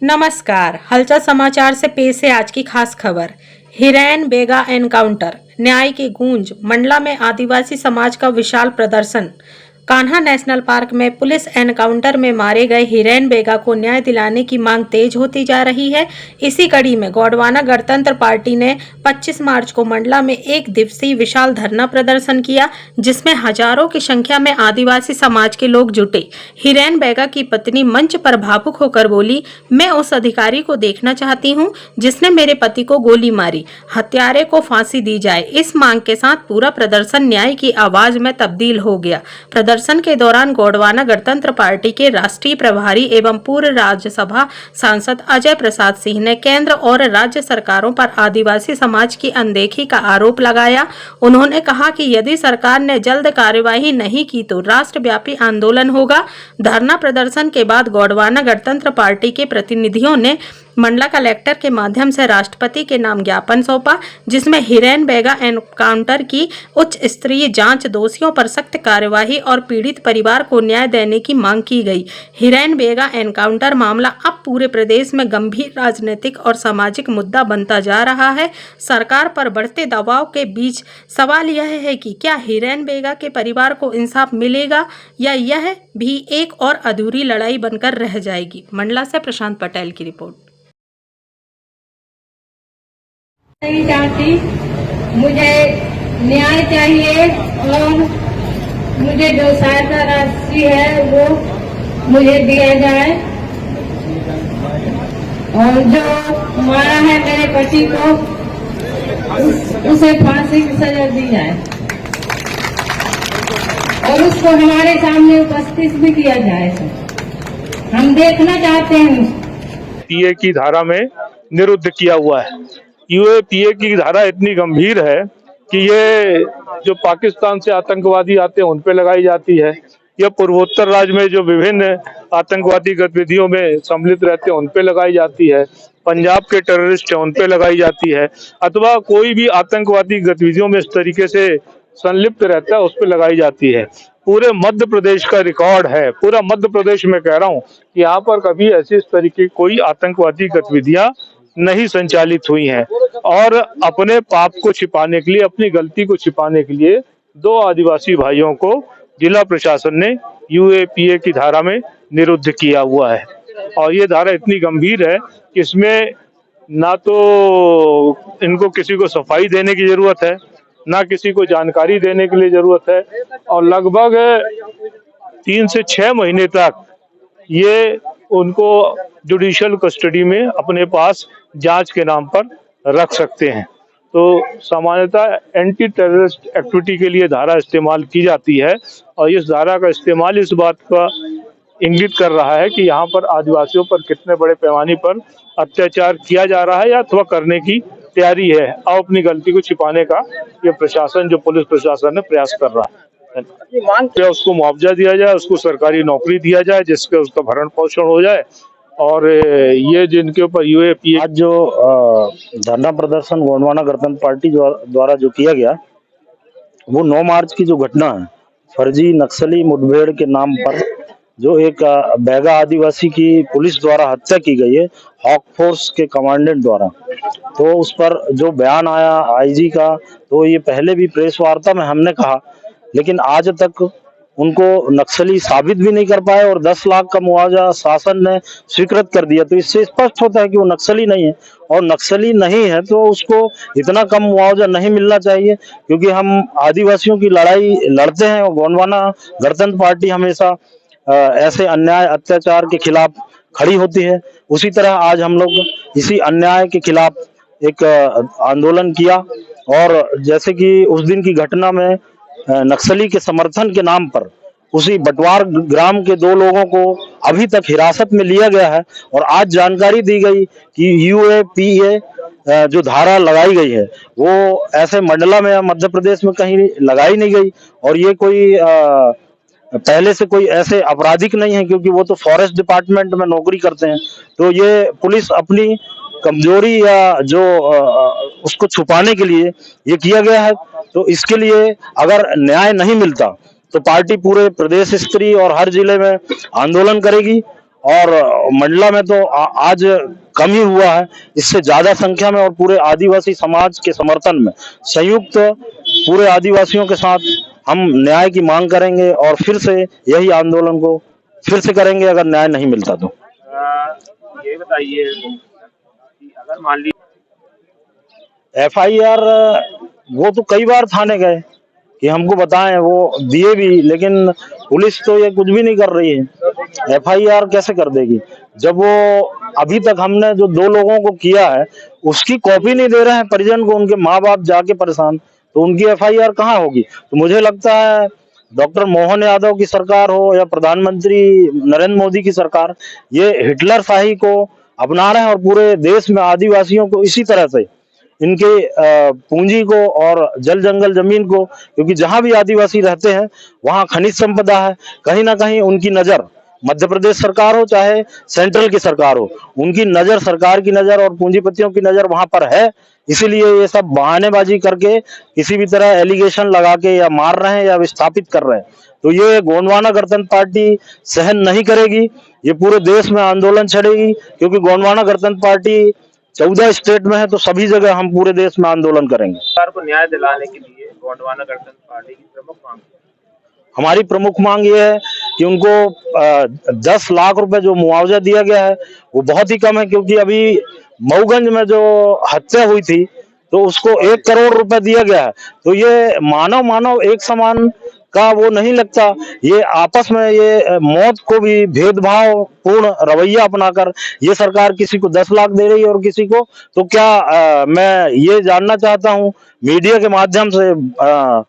नमस्कार। हलचल समाचार से पेश है आज की खास खबर। हिरैन बेगा एनकाउंटर, न्याय की गूंज। मंडला में आदिवासी समाज का विशाल प्रदर्शन। कान्हा नेशनल पार्क में पुलिस एनकाउंटर में मारे गए हिरैन बेगा को न्याय दिलाने की मांग तेज होती जा रही है। इसी कड़ी में गोंडवाना गणतंत्र पार्टी ने 25 मार्च को मंडला में एक दिवसीय विशाल धरना प्रदर्शन किया, जिसमें हजारों की संख्या में आदिवासी समाज के लोग जुटे। हिरैन बेगा की पत्नी मंच पर भावुक होकर बोली, मैं उस अधिकारी को देखना चाहती हूं जिसने मेरे पति को गोली मारी। हत्यारे को फांसी दी जाए। इस मांग के साथ पूरा प्रदर्शन न्याय की आवाज में तब्दील हो गया। प्रदर्शन के दौरान गोंडवाना गणतंत्र पार्टी के राष्ट्रीय प्रभारी एवं पूर्व राज्यसभा सांसद अजय प्रसाद सिंह ने केंद्र और राज्य सरकारों पर आदिवासी समाज की अनदेखी का आरोप लगाया। उन्होंने कहा कि यदि सरकार ने जल्द कार्यवाही नहीं की तो राष्ट्रव्यापी आंदोलन होगा। धरना प्रदर्शन के बाद गोंडवाना गणतंत्र पार्टी के प्रतिनिधियों ने मंडला कलेक्टर के माध्यम से राष्ट्रपति के नाम ज्ञापन सौंपा, जिसमें हिरैन बेगा एनकाउंटर की उच्च स्तरीय जांच, दोषियों पर सख्त कार्यवाही और पीड़ित परिवार को न्याय देने की मांग की गई। हिरैन बेगा एनकाउंटर मामला अब पूरे प्रदेश में गंभीर राजनीतिक और सामाजिक मुद्दा बनता जा रहा है। सरकार पर बढ़ते दबाव के बीच सवाल यह है कि क्या हिरैन बेगा के परिवार को इंसाफ मिलेगा या यह भी एक और अधूरी लड़ाई बनकर रह जाएगी। मंडला से प्रशांत पटेल की रिपोर्ट। नहीं चाहती, मुझे न्याय चाहिए और मुझे जो सहायता राशि है वो मुझे दिया जाए और जो मारा है मेरे पति को उसे फांसी की सजा दी जाए और उसको हमारे सामने उपस्थित भी किया जाए। हम देखना चाहते हैं। पीए की धारा में निरुद्ध किया हुआ है। यूएपीए की धारा इतनी गंभीर है कि ये जो पाकिस्तान से आतंकवादी आते हैं उन पे लगाई जाती है, या पूर्वोत्तर राज्य में जो विभिन्न आतंकवादी गतिविधियों में सम्मिलित रहते हैं उन पे लगाई जाती है, पंजाब के टेररिस्ट हैं उन पे लगाई जाती है, अथवा कोई भी आतंकवादी गतिविधियों में इस तरीके से संलिप्त रहता है उस पे लगाई जाती है। पूरे मध्य प्रदेश का रिकॉर्ड है, पूरा मध्य प्रदेश में कह रहा हूँ कि यहाँ पर कभी ऐसी इस तरीके की कोई आतंकवादी गतिविधियां नहीं संचालित हुई हैं। और अपने पाप को छिपाने के लिए, अपनी गलती को छिपाने के लिए दो आदिवासी भाइयों को जिला प्रशासन ने यूएपीए की धारा में निरुद्ध किया हुआ है। और ये धारा इतनी गंभीर है कि इसमें ना तो इनको किसी को सफाई देने की जरूरत है, ना किसी को जानकारी देने के लिए जरूरत है, और लगभग 3 से 6 महीने तक ये उनको जुडिशियल कस्टडी में अपने पास जांच के नाम पर रख सकते हैं। तो सामान्यतः एंटी टेररिस्ट एक्टिविटी के लिए धारा इस्तेमाल की जाती है, और इस धारा का इस्तेमाल इस बात का इंगित कर रहा है कि यहाँ पर आदिवासियों पर कितने बड़े पैमाने पर अत्याचार किया जा रहा है या अथवा करने की तैयारी है, और अपनी गलती को छिपाने का ये प्रशासन, जो पुलिस प्रशासन है, प्रयास कर रहा है। मांग उसको मुआवजा दिया जाए, उसको सरकारी नौकरी दिया जाए जिसके उसका भरण पोषण हो जाए, और ये जिनके ऊपर यूएपीए आज जो धरना प्रदर्शन गोंडवाना गणतंत्र पार्टी द्वारा जो किया गया, वो 9 मार्च की जो घटना है, फर्जी नक्सली मुठभेड़ के नाम पर जो एक बैगा आदिवासी की पुलिस द्वारा हत्या की गई है, हॉक फोर्स के कमांडेंट द्वारा, तो उस पर जो बयान आया आईजी का, तो ये पहले भी प्रेस वार्ता में हमने कहा, लेकिन आज तक उनको नक्सली साबित भी नहीं कर पाए और 10 लाख का मुआवजा शासन ने स्वीकृत कर दिया। तो इससे स्पष्ट होता है कि वो नक्सली नहीं है, और नक्सली नहीं है तो उसको इतना कम मुआवजा नहीं मिलना चाहिए, क्योंकि हम आदिवासियों की लड़ाई लड़ते हैं और गोंडवाना गणतंत्र पार्टी हमेशा ऐसे अन्याय अत्याचार के खिलाफ खड़ी होती है। उसी तरह आज हम लोग इसी अन्याय के खिलाफ एक आंदोलन किया, और जैसे कि उस दिन की घटना में नक्सली के समर्थन के नाम पर उसी बटवार ग्राम के 2 लोगों को अभी तक हिरासत में लिया गया है, और आज जानकारी दी गई कि यूएपीए जो धारा लगाई गई है वो ऐसे मंडला में या मध्य प्रदेश में कहीं लगाई नहीं गई, और ये कोई पहले से कोई ऐसे आपराधिक नहीं है, क्योंकि वो तो फॉरेस्ट डिपार्टमेंट में नौकरी करते हैं। तो ये पुलिस अपनी कमजोरी या जो उसको छुपाने के लिए ये किया गया है। तो इसके लिए अगर न्याय नहीं मिलता तो पार्टी पूरे प्रदेश स्तरीय और हर जिले में आंदोलन करेगी, और मंडला में तो आज कम ही हुआ है। इससे ज्यादा संख्या में और पूरे आदिवासी समाज के समर्थन में संयुक्त पूरे आदिवासियों के साथ हम न्याय की मांग करेंगे और फिर से यही आंदोलन को फिर से करेंगे अगर न्याय नहीं मिलता तो। ये बताइए कि अगर मान लीजिए FIR वो तो कई बार थाने गए कि हमको बताएं, वो दिए भी, लेकिन पुलिस तो ये कुछ भी नहीं कर रही है। FIR कैसे कर देगी जब वो अभी तक हमने जो 2 लोगों को किया है उसकी कॉपी नहीं दे रहे हैं परिजन को, उनके माँ बाप जाके परेशान, तो उनकी FIR कहाँ होगी। तो मुझे लगता है डॉक्टर मोहन यादव की सरकार हो या प्रधानमंत्री नरेंद्र मोदी की सरकार, ये हिटलर शाही को अपना रहे हैं और पूरे देश में आदिवासियों को इसी तरह से इनके पूंजी को और जल जंगल जमीन को, क्योंकि जहां भी आदिवासी रहते हैं वहां खनिज संपदा है, कहीं ना कहीं उनकी नजर मध्य प्रदेश सरकार हो चाहे सेंट्रल की सरकार हो, उनकी नजर, सरकार की नजर और पूंजीपतियों की नजर वहां पर है। इसीलिए ये सब बहानेबाजी करके किसी भी तरह एलिगेशन लगा के या मार रहे हैं या विस्थापित कर रहे हैं। तो ये गोंडवाना गणतंत्र पार्टी सहन नहीं करेगी, ये पूरे देश में आंदोलन छेड़ेगी, क्योंकि गोंडवाना गणतंत्र पार्टी 14 स्टेट में है, तो सभी जगह हम पूरे देश में आंदोलन करेंगे। सरकार को न्याय दिलाने के लिए गोंडवाना गणतंत्र पार्टी की प्रमुख मांग है। हमारी प्रमुख मांग ये है कि उनको 10 लाख रुपए जो मुआवजा दिया गया है वो बहुत ही कम है, क्योंकि अभी मऊगंज में जो हत्या हुई थी तो उसको 1 करोड़ रुपए दिया गया है। तो ये मानव एक समान का वो नहीं लगता, ये आपस में ये मौत को भी भेदभाव पूर्ण रवैया अपनाकर ये सरकार किसी को 10 लाख दे रही है और किसी को तो क्या मैं ये जानना चाहता हूँ मीडिया के माध्यम से